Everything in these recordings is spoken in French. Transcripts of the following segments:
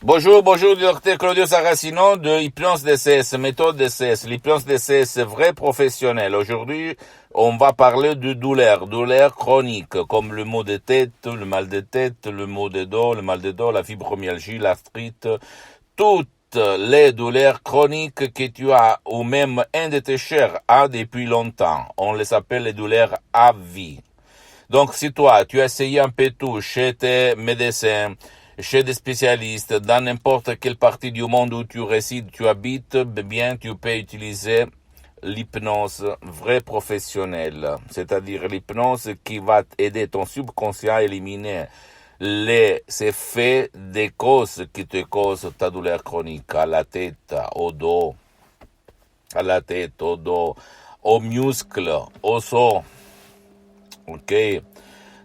Bonjour, docteur Claudio Saracino de Hypnose DCS, méthode DCS. L'hypnose DCS, c'est vrai professionnel. Aujourd'hui, on va parler de douleur chronique, comme le maux de tête, le mal de tête, le maux de dos, le mal de dos, la fibromyalgie, l'arthrite, toutes les douleurs chroniques que tu as, ou même un de tes chers a depuis longtemps. On les appelle les douleurs à vie. Donc, si toi, tu as essayé un peu tout chez tes médecins, chez des spécialistes, dans n'importe quelle partie du monde où tu résides, tu habites, bien, tu peux utiliser l'hypnose vraie professionnelle. C'est-à-dire l'hypnose qui va aider ton subconscient à éliminer les effets des causes qui te causent ta douleur chronique à la tête, au dos, aux muscles, aux os. Ok.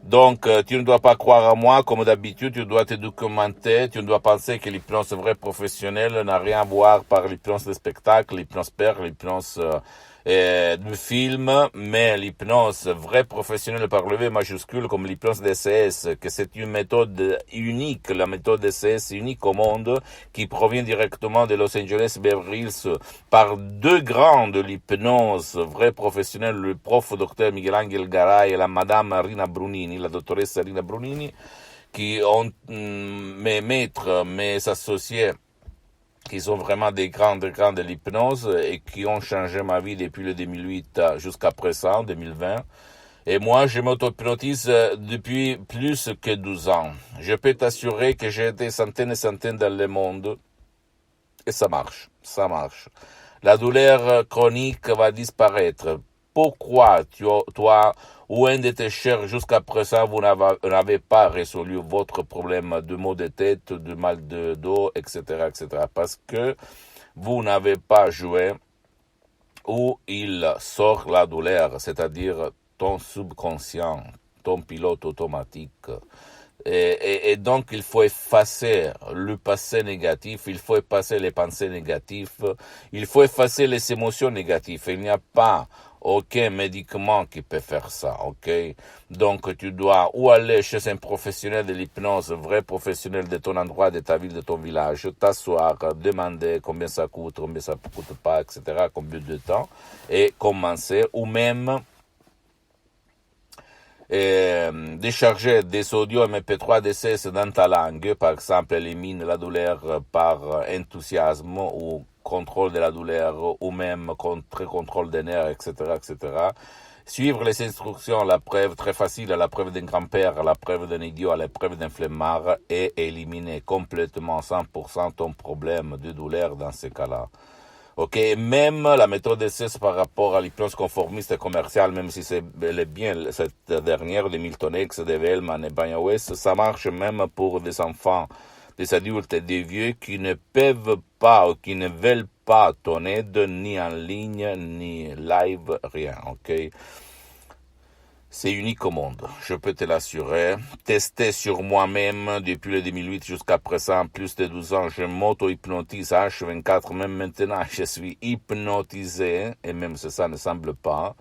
Donc, tu ne dois pas croire à moi, comme d'habitude, tu dois te documenter, tu ne dois penser que l'hypnose vraie professionnelle n'a rien à voir par l'hypnose de spectacle, l'hypnose père, l'hypnose de film, mais l'hypnose vraie professionnelle par le V majuscule, comme l'hypnose DCS, que c'est une méthode unique, la méthode DCS unique au monde, qui provient directement de Los Angeles Beverly Hills par deux grands de l'hypnose vraie professionnelle, le prof docteur Miguel Angel Garay et la madame Rina Brunini, la dottoressa Rina Brunini, qui ont mes maîtres, mes associés, qui sont vraiment des grands de l'hypnose et qui ont changé ma vie depuis le 2008 jusqu'à présent, 2020. Et moi, je m'auto-hypnotise depuis plus que 12 ans. Je peux t'assurer que j'ai des centaines et centaines dans le monde et ça marche. La douleur chronique va disparaître. Pourquoi toi ou un de tes chers jusqu'à présent vous n'avez pas résolu votre problème de maux de tête, de mal de dos, etc., etc. Parce que vous n'avez pas joué où il sort la douleur, c'est-à-dire ton subconscient, ton pilote automatique. Et donc, il faut effacer le passé négatif, il faut effacer les pensées négatives, il faut effacer les émotions négatives. Il n'y a pas aucun médicament qui peut faire ça, ok? Donc, tu dois ou aller chez un professionnel de l'hypnose, vrai professionnel de ton endroit, de ta ville, de ton village, t'asseoir, demander combien ça coûte pas, etc., combien de temps, et commencer, ou même décharger des audios MP3 DCS dans ta langue, par exemple, élimine la douleur par enthousiasme ou contrôle de la douleur ou même contrôle des nerfs, etc., etc. Suivre les instructions, la preuve très facile, la preuve d'un grand-père, la preuve d'un idiot, la preuve d'un flemmard et éliminer complètement 100% ton problème de douleur dans ces cas-là. Ok, même la méthode DCS par rapport à l'hypnose conformiste et commerciale, même si c'est bien cette dernière de Milton X, de Vellman et Banyawes, ça marche même pour des enfants, des adultes et des vieux qui ne peuvent pas ou qui ne veulent pas ton aide, ni en ligne, ni live, rien, ok? C'est unique au monde, je peux te l'assurer. Testé sur moi-même depuis le 2008 jusqu'à présent, plus de 12 ans, je m'auto-hypnotise H24, même maintenant, je suis hypnotisé, et même si ça ne semble pas.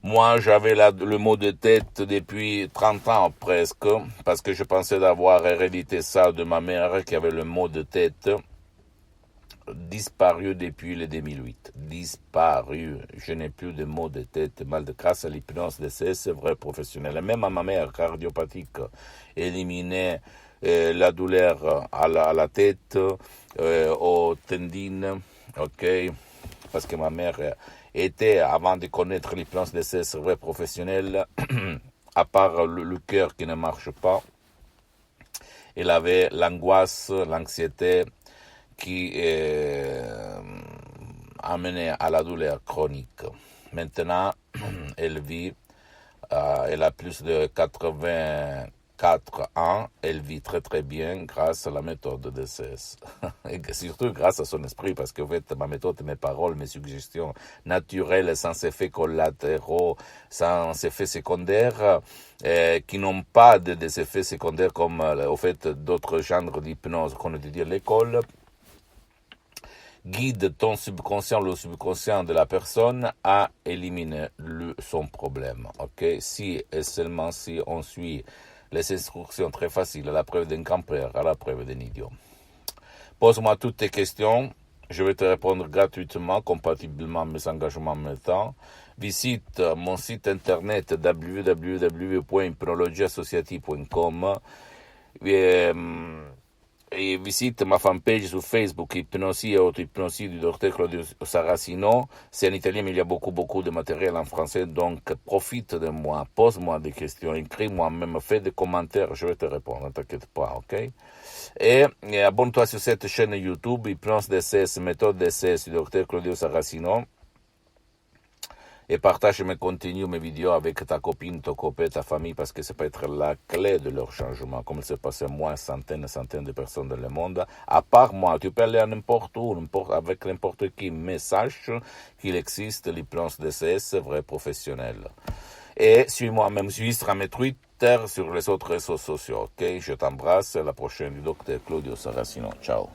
Moi, j'avais le mot de tête depuis 30 ans presque, parce que je pensais d'avoir hérédité ça de ma mère qui avait le mot de tête. Disparu depuis le 2008. Disparu. Je n'ai plus de maux de tête, mal de grâce à l'hypnose DCS, c'est vrai professionnel. Et même à ma mère cardiopathique, éliminer la douleur à la tête, aux tendines, ok, parce que ma mère était, avant de connaître l'hypnose DCS, vrai professionnel, à part le cœur qui ne marche pas, elle avait l'angoisse, l'anxiété, qui amenait à la douleur chronique. Maintenant, elle vit, elle a plus de 84 ans, elle vit très très bien grâce à la méthode de DCS. Et surtout grâce à son esprit, parce que en fait, ma méthode, mes paroles, mes suggestions naturelles, sans effets collatéraux, sans effets secondaires, qui n'ont pas des effets secondaires comme au fait d'autres genres d'hypnose qu'on étudie à l'école, guide ton subconscient, le subconscient de la personne à éliminer son problème. Ok, si et seulement si on suit les instructions très faciles, à la preuve d'un grand-père, à la preuve d'un idiot. Pose-moi toutes tes questions. Je vais te répondre gratuitement, compatiblement à mes engagements en même temps. Visite mon site internet www.hypnologieassociative.com et visite ma fanpage sur Facebook, Hypnosie et auto-hypnosie du docteur Claudio Saracino. C'est en italien, mais il y a beaucoup de matériel en français, donc profite de moi, pose-moi des questions, écris-moi, même fais des commentaires, je vais te répondre, ne t'inquiète pas, ok? Et abonne-toi sur cette chaîne YouTube, Hypnose DCS, méthode DCS du docteur Claudio Saracino. Et partage mes contenus, mes vidéos avec ta copine, ton copain, ta famille, parce que ça peut être la clé de leur changement, comme c'est passé moi, centaines de personnes dans le monde. À part moi, tu peux aller à n'importe où, avec n'importe qui, mais sache qu'il existe l'hypnose DCS vrai professionnel. Et suis-moi, même suis sur mes Twitter, sur les autres réseaux sociaux, ok? Je t'embrasse, la prochaine du docteur Claudio Saracino. Ciao.